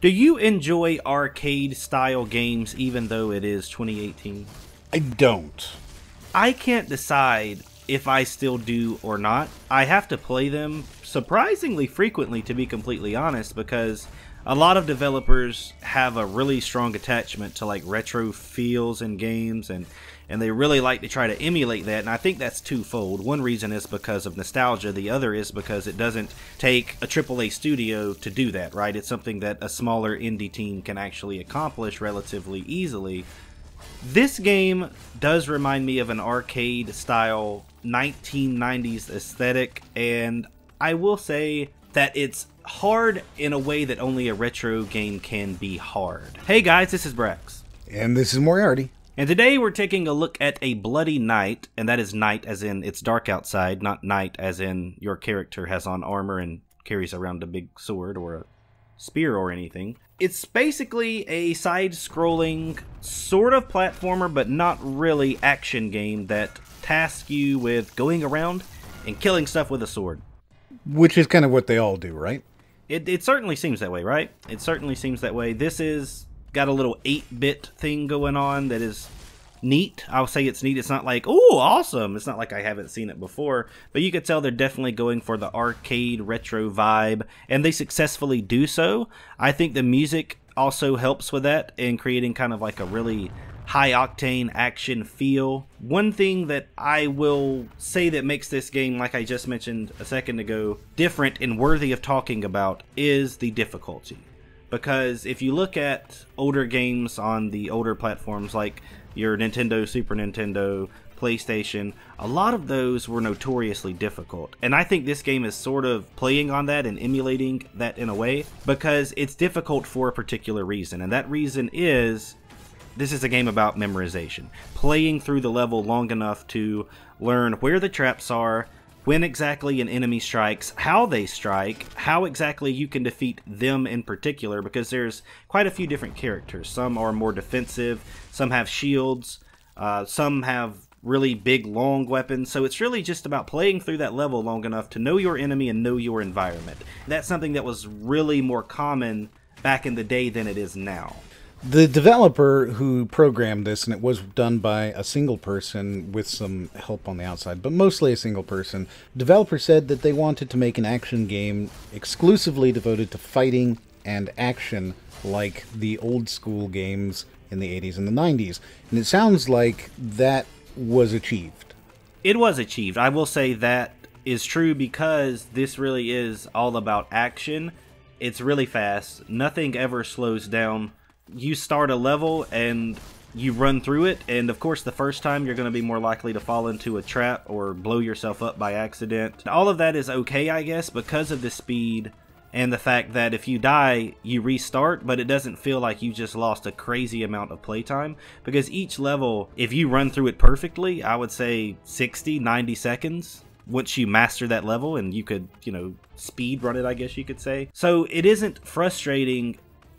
Do you enjoy arcade-style games even though it is 2018? I don't. I can't decide if I still do or not. I have to play them surprisingly frequently, to be completely honest, because a lot of developers have a really strong attachment to like retro feels in games, and they really like to try to emulate that, and I think that's twofold. One reason is because of nostalgia, the other is because it doesn't take a AAA studio to do that, right? It's something that a smaller indie team can actually accomplish relatively easily. This game does remind me of an arcade-style 1990s aesthetic, and I will say that it's hard in a way that only a retro game can be hard. Hey guys, this is Brax. And this is Moriarty. And today we're taking a look at A Bloody Night, and that is night as in it's dark outside, not night as in your character has on armor and carries around a big sword or a spear or anything. It's basically a side-scrolling sort of platformer, but not really action game that tasks you with going around and killing stuff with a sword. Which is kind of what they all do, right? It certainly seems that way, right? It certainly seems that way. This is got a little 8-bit thing going on that is neat. I'll say it's neat. It's not like, oh, awesome. It's not like I haven't seen it before, but you could tell they're definitely going for the arcade retro vibe, and they successfully do so. I think the music also helps with that in creating kind of like a really high-octane action feel. One thing that I will say that makes this game, like I just mentioned a second ago, different and worthy of talking about is the difficulty. Because if you look at older games on the older platforms like your Nintendo, Super Nintendo, PlayStation, a lot of those were notoriously difficult. And I think this game is sort of playing on that and emulating that in a way, because it's difficult for a particular reason. And that reason is, this is a game about memorization. Playing through the level long enough to learn where the traps are, when exactly an enemy strikes, how they strike, how exactly you can defeat them in particular, because there's quite a few different characters. Some are more defensive, some have shields, some have really big long weapons, so it's really just about playing through that level long enough to know your enemy and know your environment. That's something that was really more common back in the day than it is now. The developer who programmed this, and it was done by a single person with some help on the outside, but mostly a single person, developer said that they wanted to make an action game exclusively devoted to fighting and action like the old school games in the 80s and the 90s. And it sounds like that was achieved. It was achieved. I will say that is true because this really is all about action. It's really fast. Nothing ever slows down. You start a level and you run through it, and of course the first time you're going to be more likely to fall into a trap or blow yourself up by accident. All of that is okay, I guess, because of the speed and the fact that if you die, you restart, but it doesn't feel like you just lost a crazy amount of playtime, because each level, if you run through it perfectly, I would say 60, 90 seconds. Once you master that level, and you could, speed run it, I guess you could say. So it isn't frustrating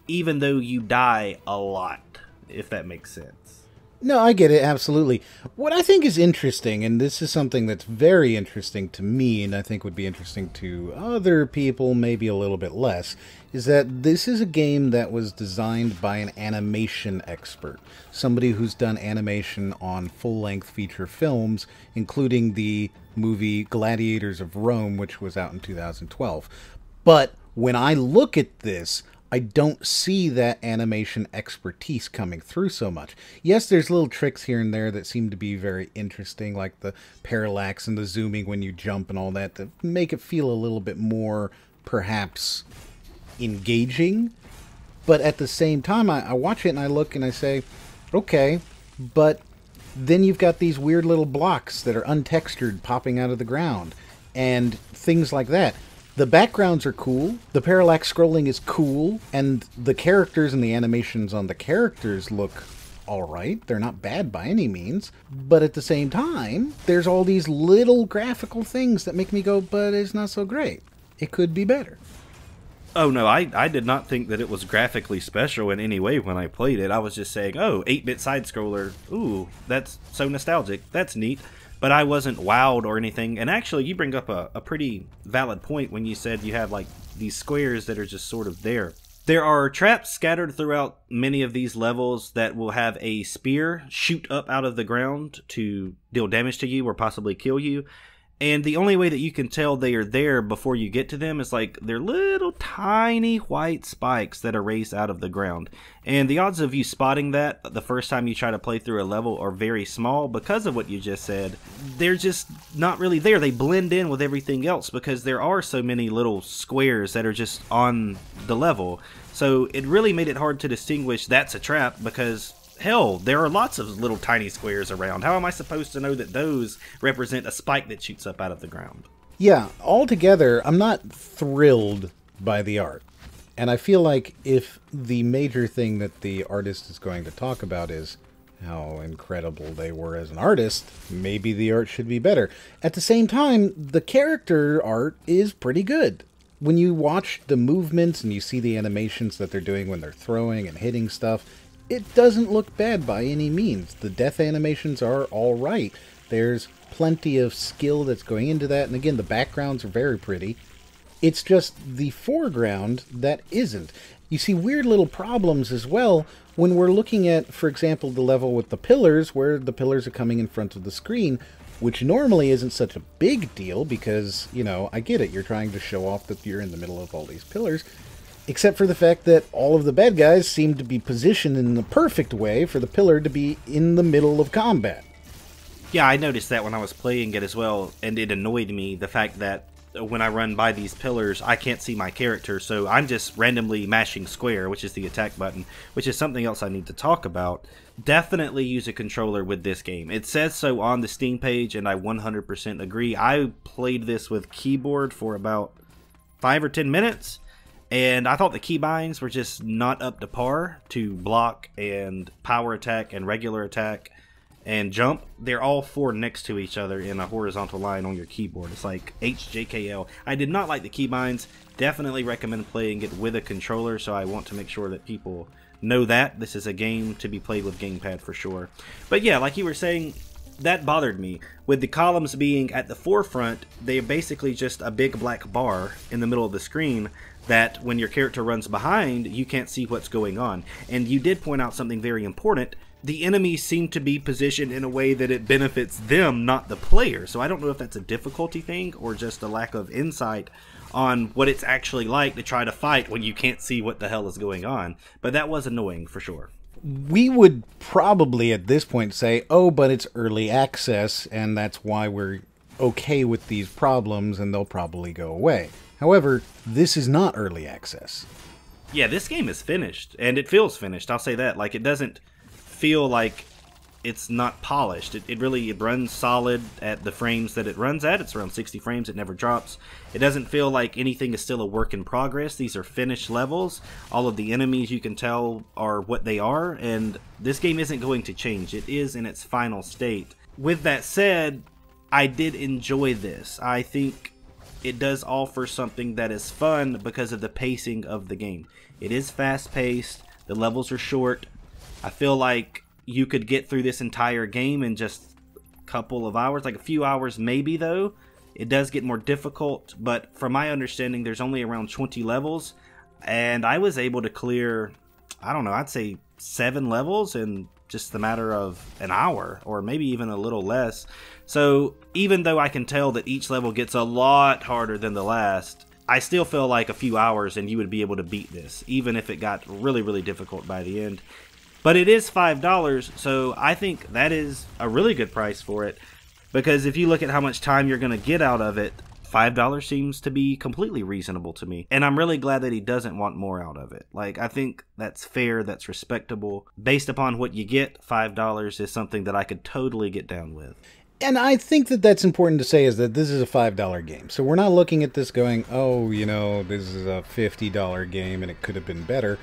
even though you die a lot, if that makes sense. No, I get it, absolutely. What I think is interesting, and this is something that's very interesting to me, and I think would be interesting to other people, maybe a little bit less, is that this is a game that was designed by an animation expert. Somebody who's done animation on full-length feature films, including the movie Gladiators of Rome, which was out in 2012. But when I look at this, I don't see that animation expertise coming through so much. Yes, there's little tricks here and there that seem to be very interesting, like the parallax and the zooming when you jump and all that, to make it feel a little bit more, perhaps, engaging. But at the same time, I watch it and I look and I say, okay, but then you've got these weird little blocks that are untextured popping out of the ground, and things like that. The backgrounds are cool, the parallax scrolling is cool, and the characters and the animations on the characters look alright. They're not bad by any means. But at the same time, there's all these little graphical things that make me go, but it's not so great. It could be better. Oh no, I did not think that it was graphically special in any way when I played it. I was just saying, oh, 8-bit side-scroller, ooh, that's so nostalgic, that's neat. But I wasn't wowed or anything. And actually, you bring up a pretty valid point when you said you have like these squares that are just sort of there. There are traps scattered throughout many of these levels that will have a spear shoot up out of the ground to deal damage to you or possibly kill you. And the only way that you can tell they are there before you get to them is like they're little tiny white spikes that are raised out of the ground. And the odds of you spotting that the first time you try to play through a level are very small because of what you just said. They're just not really there. They blend in with everything else because there are so many little squares that are just on the level. So it really made it hard to distinguish that's a trap because hell, there are lots of little tiny squares around. How am I supposed to know that those represent a spike that shoots up out of the ground? Yeah, altogether, I'm not thrilled by the art. And I feel like if the major thing that the artist is going to talk about is how incredible they were as an artist, maybe the art should be better. At the same time, the character art is pretty good. When you watch the movements and you see the animations that they're doing when they're throwing and hitting stuff, it doesn't look bad by any means. The death animations are alright. There's plenty of skill that's going into that, and again, the backgrounds are very pretty. It's just the foreground that isn't. You see weird little problems as well when we're looking at, for example, the level with the pillars, where the pillars are coming in front of the screen, which normally isn't such a big deal because, you know, I get it, you're trying to show off that you're in the middle of all these pillars. Except for the fact that all of the bad guys seem to be positioned in the perfect way for the pillar to be in the middle of combat. Yeah, I noticed that when I was playing it as well, and it annoyed me, the fact that when I run by these pillars, I can't see my character, so I'm just randomly mashing square, which is the attack button, which is something else I need to talk about. Definitely use a controller with this game. It says so on the Steam page, and I 100% agree. I played this with keyboard for about 5 or 10 minutes, and I thought the keybinds were just not up to par to block and power attack and regular attack and jump. They're all 4 next to each other in a horizontal line on your keyboard. It's like HJKL. I did not like the keybinds. Definitely recommend playing it with a controller, so I want to make sure that people know that. This is a game to be played with gamepad for sure. But yeah, like you were saying, that bothered me. With the columns being at the forefront, they're basically just a big black bar in the middle of the screen that when your character runs behind, you can't see what's going on. And you did point out something very important. The enemies seem to be positioned in a way that it benefits them, not the player. So I don't know if that's a difficulty thing or just a lack of insight on what it's actually like to try to fight when you can't see what the hell is going on. But that was annoying for sure. We would probably at this point say, oh, but it's early access, and that's why we're okay with these problems, and they'll probably go away. However, this is not early access. Yeah, this game is finished, and it feels finished. I'll say that. Like, it doesn't feel like it's not polished. It really runs solid at the frames that it runs at. It's around 60 frames. It never drops. It doesn't feel like anything is still a work in progress. These are finished levels. All of the enemies, you can tell, are what they are, and this game isn't going to change. It is in its final state. With that said, I did enjoy this. I think it does offer something that is fun because of the pacing of the game. It is fast-paced. The levels are short. I feel like you could get through this entire game in just a couple of hours, like a few hours maybe, though. It does get more difficult, but from my understanding, there's only around 20 levels, and I was able to clear, I don't know, I'd say 7 levels in just a matter of an hour, or maybe even a little less. So even though I can tell that each level gets a lot harder than the last, I still feel like a few hours and you would be able to beat this, even if it got really, really difficult by the end. But it is $5, so I think that is a really good price for it, because if you look at how much time you're going to get out of it, $5 seems to be completely reasonable to me. And I'm really glad that he doesn't want more out of it. Like, I think that's fair, that's respectable. Based upon what you get, $5 is something that I could totally get down with. And I think that that's important to say, is that this is a $5 game. So we're not looking at this going, oh, you know, this is a $50 game and it could have been better.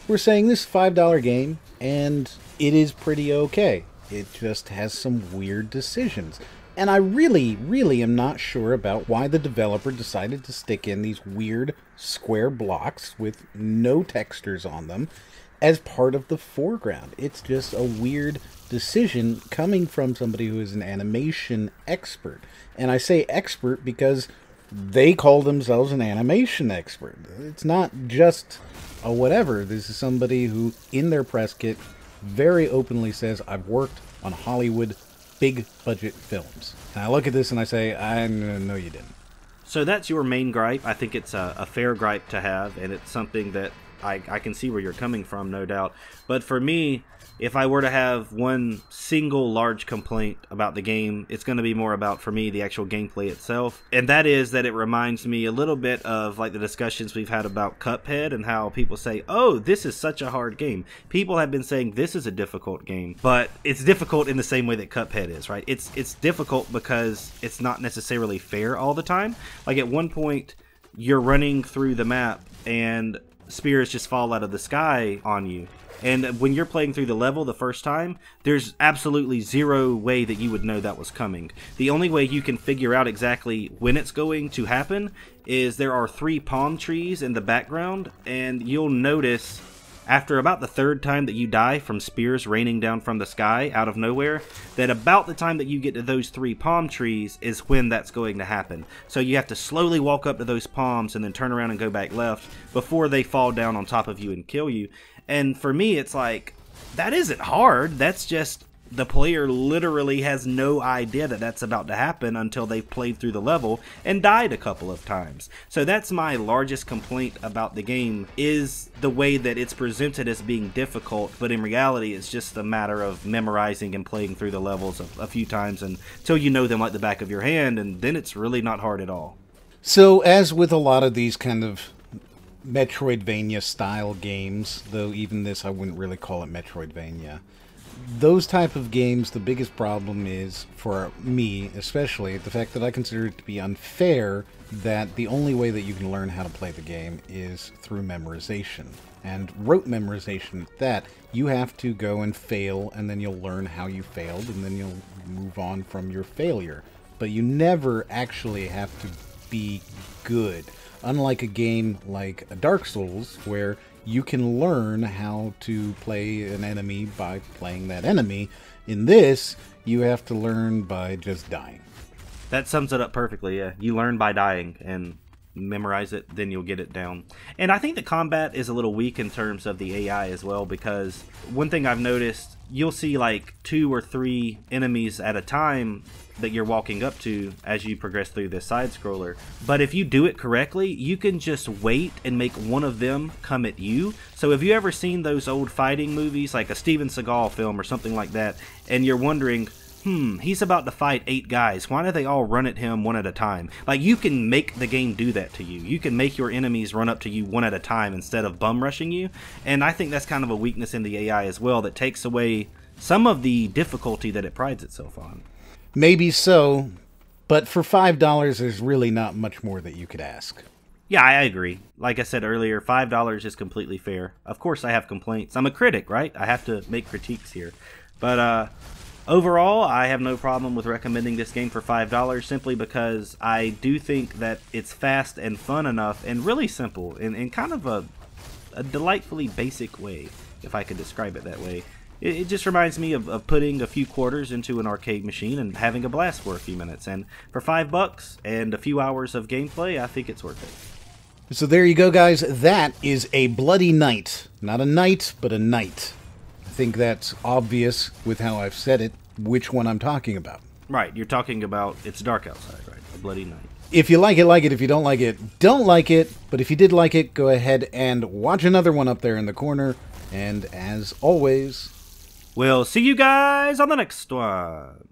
We're saying this is a $5 game, and it is pretty okay. It just has some weird decisions. And I really, really am not sure about why the developer decided to stick in these weird square blocks with no textures on them as part of the foreground. It's just a weird decision coming from somebody who is an animation expert. And I say expert because they call themselves an animation expert. It's not just a whatever. This is somebody who, in their press kit, very openly says, I've worked on Hollywood big budget films. And I look at this and I say, no, you didn't. So that's your main gripe. I think it's a fair gripe to have, and it's something that I can see where you're coming from, no doubt. But for me, if I were to have one single large complaint about the game, it's going to be more about, for me, the actual gameplay itself. And that is that it reminds me a little bit of like the discussions we've had about Cuphead and how people say, oh, this is such a hard game. People have been saying this is a difficult game, but it's difficult in the same way that Cuphead is, right? It's difficult because it's not necessarily fair all the time. Like at one point, you're running through the map and spears just fall out of the sky on you. And when you're playing through the level the first time, there's absolutely zero way that you would know that was coming. The only way you can figure out exactly when it's going to happen is there are 3 palm trees in the background, and you'll notice after about the 3rd time that you die from spears raining down from the sky out of nowhere, that about the time that you get to those 3 palm trees is when that's going to happen. So you have to slowly walk up to those palms and then turn around and go back left before they fall down on top of you and kill you. And for me, it's like, that isn't hard. That's just the player literally has no idea that that's about to happen until they've played through the level and died a couple of times. So that's my largest complaint about the game, is the way that it's presented as being difficult, but in reality it's just a matter of memorizing and playing through the levels a few times until you know them like the back of your hand, and then it's really not hard at all. So, as with a lot of these kind of Metroidvania style games, though even this I wouldn't really call it Metroidvania, those type of games, the biggest problem is, for me especially, the fact that I consider it to be unfair that the only way that you can learn how to play the game is through memorization. And rote memorization at that. You have to go and fail, and then you'll learn how you failed, and then you'll move on from your failure. But you never actually have to be good. Unlike a game like a Dark Souls, where you can learn how to play an enemy by playing that enemy. In this, you have to learn by just dying. That sums it up perfectly, yeah. You learn by dying and memorize it, then you'll get it down. And I think the combat is a little weak in terms of the AI as well, because one thing I've noticed, you'll see like 2 or 3 enemies at a time that you're walking up to as you progress through this side scroller. But if you do it correctly, you can just wait and make one of them come at you. So have you ever seen those old fighting movies, like a Steven Seagal film or something like that, and you're wondering, he's about to fight 8 guys. Why do they all run at him one at a time? Like, you can make the game do that to you. You can make your enemies run up to you one at a time instead of bum rushing you. And I think that's kind of a weakness in the AI as well that takes away some of the difficulty that it prides itself on. Maybe so, but for $5, there's really not much more that you could ask. Yeah, I agree. Like I said earlier, $5 is completely fair. Of course I have complaints. I'm a critic, right? I have to make critiques here. But overall, I have no problem with recommending this game for $5 simply because I do think that it's fast and fun enough and really simple in kind of a delightfully basic way, if I could describe it that way. It just reminds me of putting a few quarters into an arcade machine and having a blast for a few minutes. And for $5 and a few hours of gameplay, I think it's worth it. So there you go, guys. That is a Bloody Night. Not a knight, but a night. I think that's obvious with how I've said it, which one I'm talking about. Right, you're talking about It's Dark Outside, right? A Bloody Night. If you like it, like it. If you don't like it, don't like it. But if you did like it, go ahead and watch another one up there in the corner. And as always, we'll see you guys on the next one.